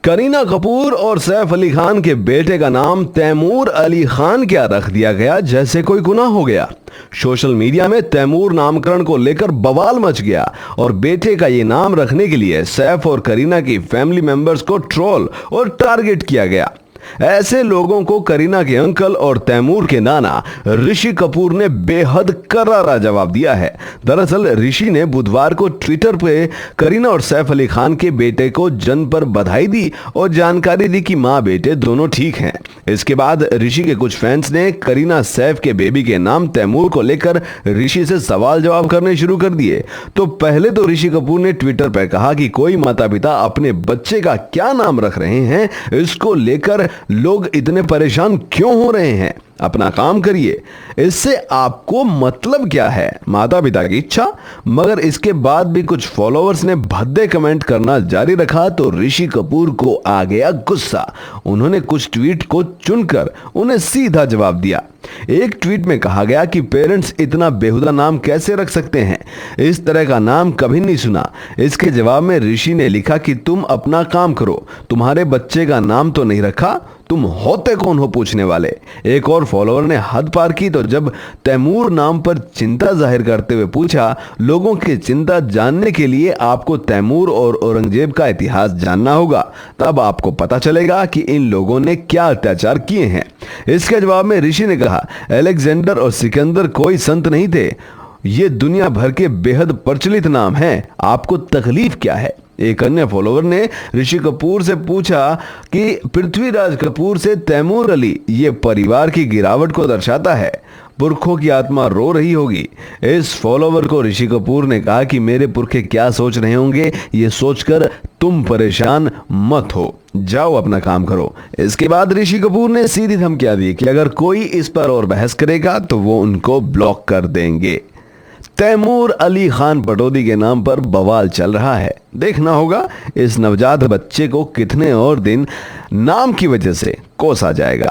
करीना कपूर और सैफ अली खान के बेटे का नाम तैमूर अली खान क्या रख दिया गया, जैसे कोई गुनाह हो गया। सोशल मीडिया में तैमूर नामकरण को लेकर बवाल मच गया और बेटे का ये नाम रखने के लिए सैफ और करीना की फैमिली मेंबर्स को ट्रोल और टारगेट किया गया। ऐसे लोगों को करीना के अंकल और तैमूर के नाना ऋषि कपूर ने बेहद करारा जवाब दिया है। दरअसल ऋषि ने बुधवार को ट्विटर पे करीना और सैफ अली खान के बेटे को जन्म पर बधाई दी और जानकारी दी कि मां बेटे दोनों ठीक हैं। इसके बाद ऋषि के कुछ फैंस ने करीना सैफ के बेबी के नाम तैमूर को लेकर ऋषि से सवाल जवाब करने शुरू कर दिए। तो पहले तो ऋषि कपूर ने ट्विटर पर कहा कि कोई माता पिता अपने बच्चे का क्या नाम रख रहे हैं, इसको लेकर लोग इतने परेशान क्यों हो रहे हैं, अपना काम करिए, इससे आपको मतलब क्या है, माता पिता की इच्छा। मगर इसके बाद भी कुछ फॉलोअर्स ने भद्दे कमेंट करना जारी रखा तो ऋषि कपूर को आ गया गुस्सा। उन्होंने कुछ ट्वीट को चुनकर उन्हें सीधा जवाब दिया। एक ट्वीट में कहा गया कि पेरेंट्स इतना बेहुदा नाम कैसे रख सकते हैं, इस तरह का नाम कभी नहीं सुना। इसके जवाब में ऋषि ने लिखा कि तुम अपना काम करो, तुम्हारे बच्चे का नाम तो नहीं रखा, तुम होते कौन हो पूछने वाले। एक और फॉलोअर ने हद पार की तो जब तैमूर नाम पर चिंता जाहिर करते हुए पूछा, लोगों की चिंता जानने के लिए आपको तैमूर और औरंगजेब का इतिहास जानना होगा, तब आपको पता चलेगा कि इन लोगों ने क्या अत्याचार किए हैं। इसके जवाब में ऋषि ने कहा, अलेक्जेंडर और सिकंदर कोई संत नहीं थे, ये दुनिया भर के बेहद प्रचलित नाम हैं, आपको तकलीफ क्या है। एक अन्य फॉलोअर ने ऋषि कपूर से पूछा कि पृथ्वीराज कपूर से तैमूर अली, ये परिवार की गिरावट को दर्शाता है, पुरखों की आत्मा रो रही होगी। इस फॉलोअर को ऋषि कपूर ने कहा कि मेरे पुरखे क्या सोच रहे होंगे, ये सोचकर तुम परेशान मत हो, जाओ अपना काम करो। इसके बाद ऋषि कपूर ने सीधी धमकियां दी कि अगर कोई इस पर और बहस करेगा तो वो उनको ब्लॉक कर देंगे। तैमूर अली खान पटौदी के नाम पर बवाल चल रहा है। देखना होगा इस नवजात बच्चे को कितने और दिन नाम की वजह से कोसा जाएगा।